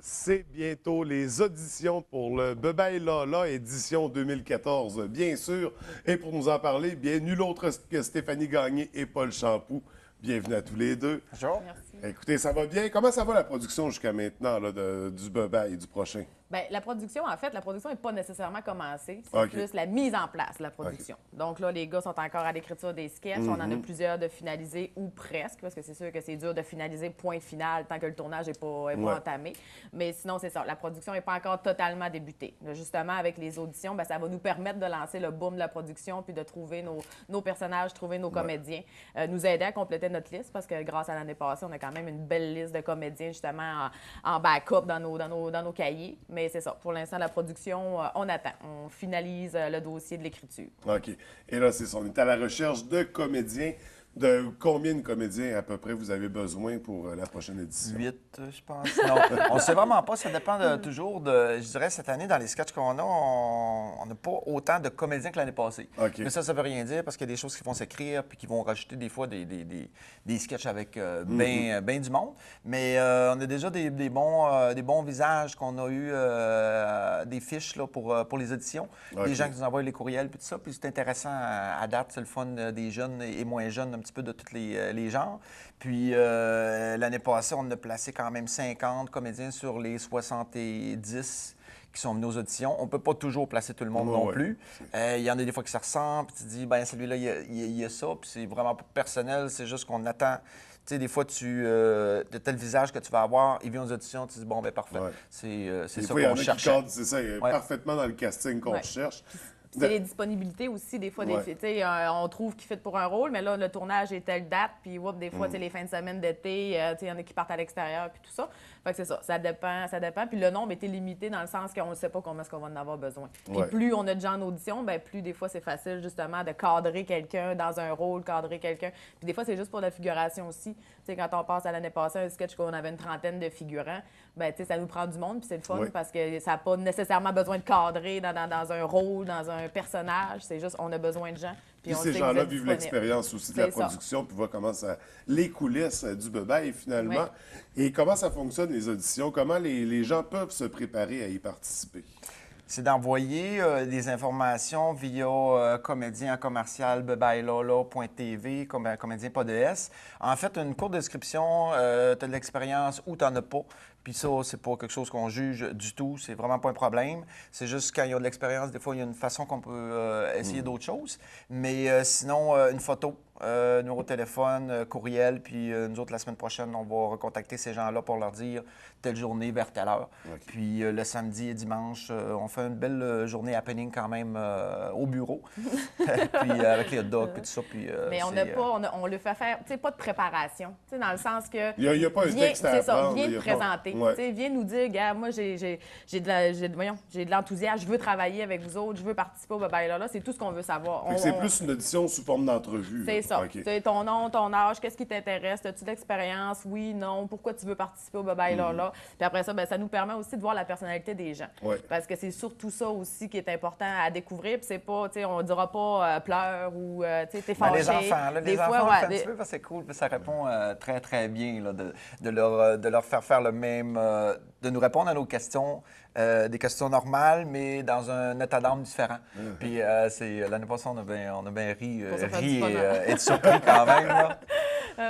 C'est bientôt les auditions pour le Bebaye Lala édition 2014, bien sûr. Et pour nous en parler, bien nul autre que Stéphanie Gagné et Paul Champoux. Bienvenue à tous les deux. Bonjour. Merci. Écoutez, ça va bien? Comment ça va la production jusqu'à maintenant là, du Bebaye et du prochain? Bien, la production, en fait, la production n'est pas nécessairement commencée. C'est OK. plus la mise en place de la production. Donc là, les gars sont encore à l'écriture des sketchs. On en a plusieurs de finalisés ou presque, parce que c'est sûr que c'est dur de finaliser point final tant que le tournage n'est pas entamé. Mais sinon, c'est ça. La production n'est pas encore totalement débutée. Là, justement, avec les auditions, bien, ça va nous permettre de lancer le boom de la production puis de trouver nos personnages, trouver nos comédiens, nous aider à compléter notre liste parce que grâce à l'année passée, on a quand même une belle liste de comédiens justement en backup dans nos cahiers. Mais c'est ça. Pour l'instant, la production, on attend. On finalise le dossier de l'écriture. OK. Et là, c'est ça. On est à la recherche de comédiens. De combien de comédiens à peu près vous avez besoin pour la prochaine édition? 8, je pense. Non, on ne sait vraiment pas. Ça dépend toujours de. Je dirais, cette année, dans les sketchs qu'on a, on n'a pas autant de comédiens que l'année passée. OK. Mais ça ne veut rien dire parce qu'il y a des choses qui vont s'écrire puis qui vont rajouter des fois des sketchs avec bien du monde. Mais on a déjà des bons visages qu'on a eu, des fiches là, pour les auditions. OK. Des gens qui nous envoient les courriels puis tout ça. Puis c'est intéressant à date. C'est le fun des jeunes et moins jeunes, un petit peu de tous les genres. Puis l'année passée, on a placé quand même 50 comédiens sur les 70 qui sont venus aux auditions. On ne peut pas toujours placer tout le monde non plus. Il y en a des fois qui se ressemblent, puis tu te dis, bien, celui-là, il y a ça, puis c'est vraiment pas personnel, c'est juste qu'on attend. Tu sais, des fois, de tel visage que tu vas avoir, il vient aux auditions, tu te dis, bon, ben parfait. Ouais. C'est ça fois, il y en qu'on a qui cherche. cadrent, c'est ça, parfaitement dans le casting qu'on Ouais. cherche. C'est les disponibilités aussi, des fois. On trouve qu'il fit pour un rôle, mais là, le tournage est telle date, puis des fois, les fins de semaine d'été, il y en a qui partent à l'extérieur, puis tout ça. Fait que c'est ça, ça dépend. Puis le nombre était limité dans le sens qu'on ne sait pas combien est-ce qu'on va en avoir besoin. Puis plus on a de gens en audition, bien, plus des fois, c'est facile justement de cadrer quelqu'un dans un rôle, cadrer quelqu'un. Puis des fois, c'est juste pour la figuration aussi. Tu sais, quand on passe à l'année passée un sketch qu'on avait une trentaine de figurants, bien, tu sais, ça nous prend du monde, puis c'est le fun parce que ça n'a pas nécessairement besoin de cadrer dans un rôle, dans un personnage. C'est juste, on a besoin de gens. Puis on ces sait que gens-là vous êtes vivent disponible. l'expérience aussi de la C'est ça. production, puis voient comment ça, les coulisses du Bebaye finalement. Et comment ça fonctionne, les auditions? Comment les gens peuvent se préparer à y participer? C'est d'envoyer des informations via comédien commercial bebaylala.tv, comédien pas de S. En fait, une courte description, tu as de l'expérience ou tu n'en as pas. Puis ça, c'est pas quelque chose qu'on juge du tout. C'est vraiment pas un problème. C'est juste quand il y a de l'expérience, des fois, il y a une façon qu'on peut essayer d'autres choses. Mais sinon, une photo, numéro de téléphone, courriel. Puis nous autres, la semaine prochaine, on va recontacter ces gens-là pour leur dire telle journée vers telle heure. OK. Puis le samedi et dimanche, on fait une belle journée happening quand même au bureau. Puis avec les hot dogs et tout ça. Puis, Mais on n'a pas, on le fait faire, tu sais, pas de préparation. Tu sais, dans le sens que. Il n'y a pas un texte à C'est ça, apprendre, viens il y te a pas- présenter. Ouais. Tu sais, viens nous dire, gars, moi, j'ai de l'enthousiasme, je veux travailler avec vous autres, je veux participer au Bebaye Lala. C'est tout ce qu'on veut savoir. Fait que c'est plus une audition sous forme d'entrevue. C'est là. ça. OK. Tu sais, ton nom, ton âge, qu'est-ce qui t'intéresse? As-tu de l'expérience? Oui, non. Pourquoi tu veux participer au Bebaye Lala? Puis après ça, bien, ça nous permet aussi de voir la personnalité des gens. Ouais. Parce que c'est surtout ça aussi qui est important à découvrir. Puis c'est pas, tu sais, on dira pas pleure ou, tu sais, t'es Ben, fâché. les enfants, là, Des les fois, enfants, on ouais, le fait un petit peu parce que c'est cool, puis ça répond très, très bien là, de leur faire le même, de nous répondre à nos questions, des questions normales, mais dans un état d'âme différent. Puis l'année passée, on a bien ri, Pour se faire ri du fun, hein. et être surpris quand même. Là.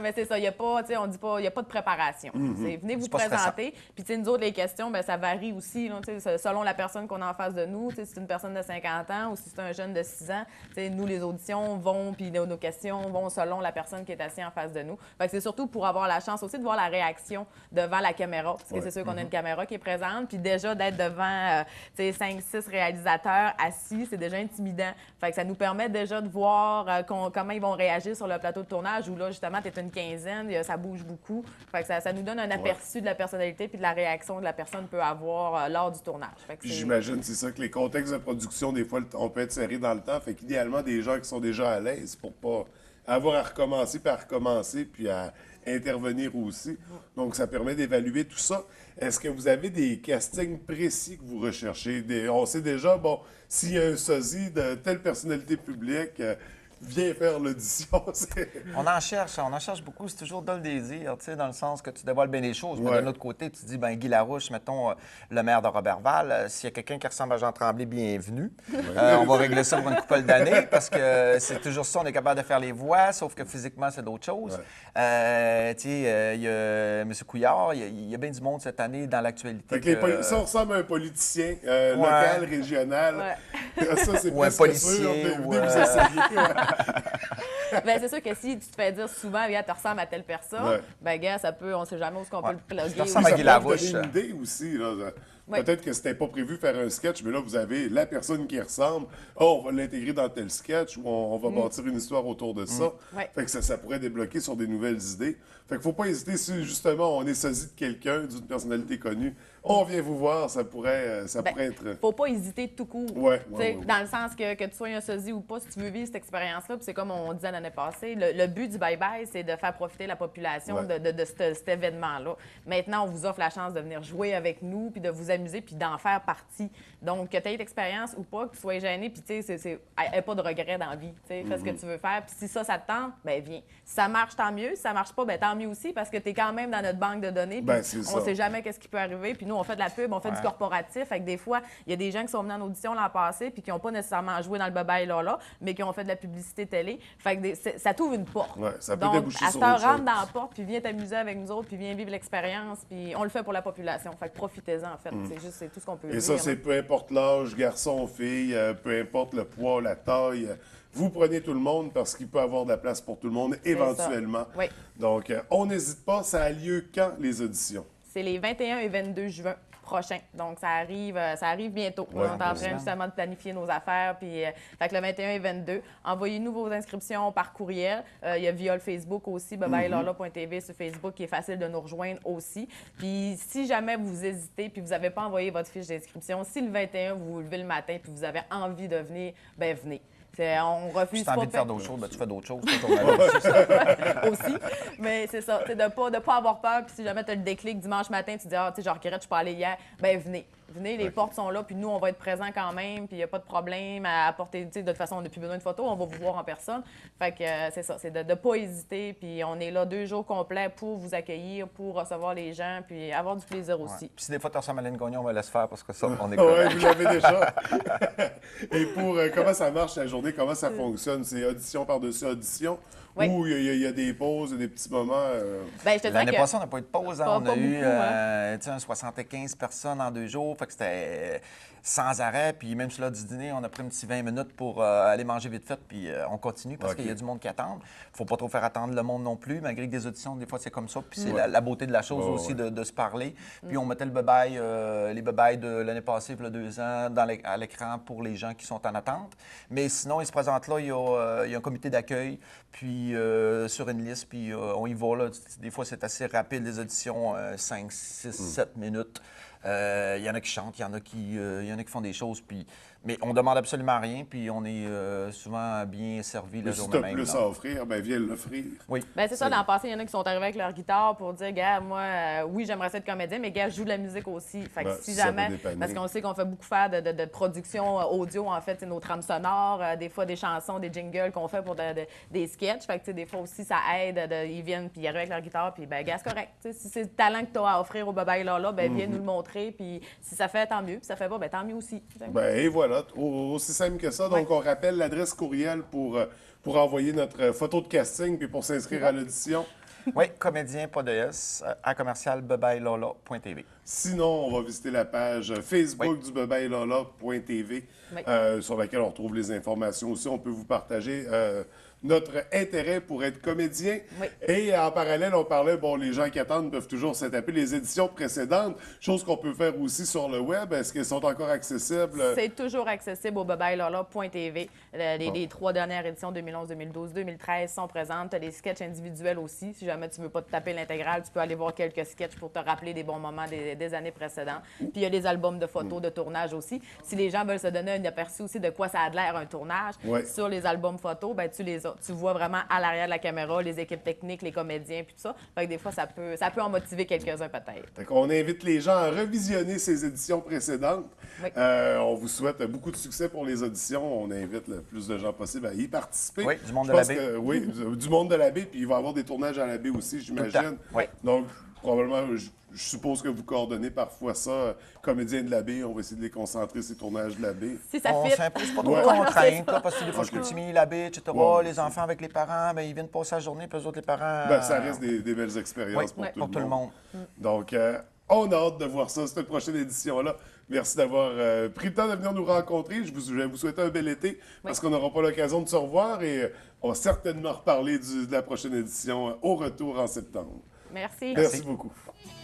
Mais c'est ça, il y a pas, tu sais, on dit pas, il n'y a pas de préparation. C'est venez vous C'est pas stressant. présenter. Puis, tu sais, nous autres, les questions, bien, ça varie aussi, là, tu sais, selon la personne qu'on a en face de nous. Tu sais, si c'est une personne de 50 ans ou si c'est un jeune de 6 ans, tu sais, nous, les auditions vont, puis nos questions vont selon la personne qui est assise en face de nous. Fait que c'est surtout pour avoir la chance aussi de voir la réaction devant la caméra. Parce que c'est sûr qu'on a une caméra qui est présente. Puis déjà, d'être devant, tu sais, 5-6 réalisateurs assis, c'est déjà intimidant. Fait que ça nous permet déjà de voir comment ils vont réagir sur le plateau de tournage où là, justement, tu es une quinzaine, ça bouge beaucoup. Fait que ça nous donne un aperçu de la personnalité puis de la réaction que la personne peut avoir lors du tournage. Fait que Puis c'est- j'imagine, c'est ça, que les contextes de production, des fois, on peut être serré dans le temps. Fait qu'idéalement, des gens qui sont déjà à l'aise pour pas avoir à recommencer, puis à intervenir aussi. Donc, ça permet d'évaluer tout ça. Est-ce que vous avez des castings précis que vous recherchez? On sait déjà, bon, s'il y a un sosie de telle personnalité publique, viens faire l'audition. On en cherche beaucoup. C'est toujours dans le désir, tu sais, dans le sens que tu dévoiles bien les choses. Mais Ouais. de l'autre côté, tu dis, ben Guy Larouche, mettons, le maire de Robertval, s'il y a quelqu'un qui ressemble à Jean Tremblay, bienvenue. On va régler ça pour une couple d'années parce que c'est toujours ça, on est capable de faire les voix, sauf que physiquement, c'est d'autres choses. Tu sais, il y a M. Couillard, il y a bien du monde cette année dans l'actualité. Fait que ça ressemble à un politicien local, régional. Ça, c'est Ou un presque policier, sûr. Venez ou, vous essayer. Ben, c'est sûr que si tu te fais dire souvent, regarde, tu ressembles à telle personne, Ouais. ben, gars, ça peut, on sait jamais où est-ce qu'on peut le plugger. Ça ou- ressemble à Ça Guy peut Larouche. vous donner une idée aussi. Là. Ouais. Peut-être que c'était pas prévu faire un sketch, mais là, vous avez la personne qui ressemble. Oh, on va l'intégrer dans tel sketch ou on va bâtir une histoire autour de ça. Ouais. Fait que ça pourrait débloquer sur des nouvelles idées. Fait qu'il faut pas hésiter si, justement, on est sosie de quelqu'un, d'une personnalité connue. On vient vous voir, ça pourrait être... Faut pas hésiter tout court. Ouais, Tu sais, ouais. Dans le sens que tu sois un sosie ou pas, si tu veux vivre cette expérience-là, puis c'est comme on disait l'année passée, le but du bye-bye, c'est de faire profiter la population Ouais. de cet événement-là. Maintenant, on vous offre la chance de venir jouer avec nous, puis de vous amuser, puis d'en faire partie. Donc, que tu aies l'expérience ou pas, que tu sois gêné, puis tu sais, aie pas de regret dans la vie. Tu sais, fais ce que tu veux faire, puis si ça te tente, ben viens. Si ça marche, tant mieux. Si ça marche pas, ben tant mieux aussi, parce que tu es quand même dans notre banque de données, puis Ben, c'est on ça. sait jamais qu'est-ce qui peut arriver. Puis nous, on fait de la pub, on fait du corporatif. Fait que des fois, il y a des gens qui sont venus en audition l'an passé puis qui n'ont pas nécessairement joué dans le Bye-Bye là, mais qui ont fait de la publicité télé. Fait que ça t'ouvre une porte. Ouais, ça peut Donc, déboucher à sur cette heure, autre rentre chose. dans la porte, puis viens t'amuser avec nous autres, puis viens vivre l'expérience. Puis on le fait pour la population. Fait que profitez-en, en fait. C'est tout ce qu'on peut dire. Et ça, c'est peu importe l'âge, garçon, fille, peu importe le poids, la taille. Vous prenez tout le monde parce qu'il peut y avoir de la place pour tout le monde éventuellement. Oui. Donc, on n'hésite pas. Ça a lieu quand, les auditions? C'est les 21 et 22 juin prochains. Donc, ça arrive bientôt. Ouais, on est en train justement de planifier nos affaires. Puis, fait que le 21 et 22, envoyez-nous vos inscriptions par courriel. Il y a via le Facebook aussi, bebailala.tv sur Facebook, qui est facile de nous rejoindre aussi. Puis, si jamais vous hésitez puis vous n'avez pas envoyé votre fiche d'inscription, si le 21, vous vous levez le matin puis vous avez envie de venir, ben venez. On refuse Si tu as envie de faire pas d'autres choses, ben, tu fais d'autres choses. toi, ton avis. aussi. Mais c'est ça, de pas avoir peur. Puis si jamais tu as le déclic dimanche matin, tu dis, ah, tu sais, je regrette, je suis pas allée hier, ben venez. Venez, les portes sont là, puis nous, on va être présents quand même, puis il n'y a pas de problème à apporter. Tu sais, de toute façon, on n'a plus besoin de photos, on va vous voir en personne. Fait que c'est ça, c'est de ne pas hésiter, puis on est là 2 jours complets pour vous accueillir, pour recevoir les gens, puis avoir du plaisir aussi. Puis si des fois tu ressembles à Aline Gagnon, on me laisse faire parce que ça, on est Oui, correct. vous l'avez déjà. Et pour comment ça marche la journée, comment ça fonctionne? C'est audition par-dessus audition? Oui. Ou il y a des pauses, des petits moments? Ben, je te dirais L'année que... passée, on n'a pas eu de pause. Hein. Pas On a eu beaucoup, hein. tu sais, 75 personnes en 2 jours. Fait que c'était sans arrêt. Puis même sur l'heure du dîner, on a pris un petit 20 minutes pour aller manger vite fait. Puis on continue parce qu'il y a du monde qui attend. Il ne faut pas trop faire attendre le monde non plus, malgré que des auditions, des fois, c'est comme ça. Puis c'est la beauté de la chose aussi de se parler. Puis on mettait les bebailles de l'année passée, il y a 2 ans, à l'écran pour les gens qui sont en attente. Mais sinon, ils se présentent là. Il y a un comité d'accueil. Puis sur une liste, puis on y va. Là. Des fois, c'est assez rapide, les auditions, 5, 6, 7 minutes. Il y en a qui chantent, il y en a qui font des choses, mais on demande absolument rien, puis on est souvent bien servi le Mais si jour tu as même. plus là. à offrir, ben viens l'offrir. Oui. Ben c'est ça, dans le passé, il y en a qui sont arrivés avec leur guitare pour dire, gars, moi, oui, j'aimerais ça être comédien, mais gars, je joue de la musique aussi. Fait que Ben, si ça jamais, peut dépanner. parce qu'on sait qu'on fait beaucoup faire de production audio, en fait, c'est nos trames sonores, des fois des chansons, des jingles qu'on fait pour des sketchs. Fait que, tu sais, des fois aussi, ça aide, ils viennent, puis ils arrivent avec leur guitare, puis ben, gars, c'est correct. Tu sais, si c'est le talent que tu as à offrir au Bye-Bye là, ben, viens nous le montrer, puis si ça fait, tant mieux, puis ça fait pas, ben, tant mieux aussi. Ben, et voilà, aussi simple que ça. Donc, on rappelle l'adresse courriel pour envoyer notre photo de casting puis pour s'inscrire à l'audition. Oui, comédien, pas de S, à commercial bebailala.tv. Sinon, on va visiter la page Facebook du bebailala.tv sur laquelle on retrouve les informations aussi. On peut vous partager notre intérêt pour être comédien. Oui. Et en parallèle, on parlait, bon, les gens qui attendent peuvent toujours se taper les éditions précédentes, chose qu'on peut faire aussi sur le web. Est-ce qu'elles sont encore accessibles? C'est toujours accessible au bebailala.tv. Les 3 dernières éditions, 2011, 2012, 2013, sont présentes. Les sketchs individuels aussi. Si jamais tu ne veux pas te taper l'intégrale, tu peux aller voir quelques sketchs pour te rappeler des bons moments des années précédentes. Puis il y a les albums de photos de tournage aussi. Si les gens veulent se donner un aperçu aussi de quoi ça a de l'air un tournage, Ouais. sur les albums photos, ben tu les as. ça. Tu vois vraiment à l'arrière de la caméra les équipes techniques, les comédiens, puis tout ça. Fait que des fois, ça peut en motiver quelques-uns peut-être. Fait qu'on invite les gens à revisionner ces éditions précédentes. Oui. On vous souhaite beaucoup de succès pour les auditions. On invite le plus de gens possible à y participer. Oui, du monde Je de la pense baie. que- oui, du monde de la baie, puis il va y avoir des tournages à la baie aussi, j'imagine. Oui. Donc, probablement, je suppose que vous coordonnez parfois ça. Comédiens de la baie, on va essayer de les concentrer, ces tournages de la baie. Si ça On fit. s'impose pas trop Ouais. de contraintes, Ouais, c'est là, parce que des fois, je continue la baie, etc. Ouais, les enfants avec les parents, ben, ils viennent passer la journée, puis eux autres, les parents... Ben, ça reste des belles expériences oui, pour, pour tout le monde. Donc, on a hâte de voir ça, cette prochaine édition-là. Merci d'avoir pris le temps de venir nous rencontrer. Je vais vous souhaiter un bel été parce qu'on n'aura pas l'occasion de se revoir et on va certainement reparler de la prochaine édition au retour en septembre. Merci. Merci beaucoup.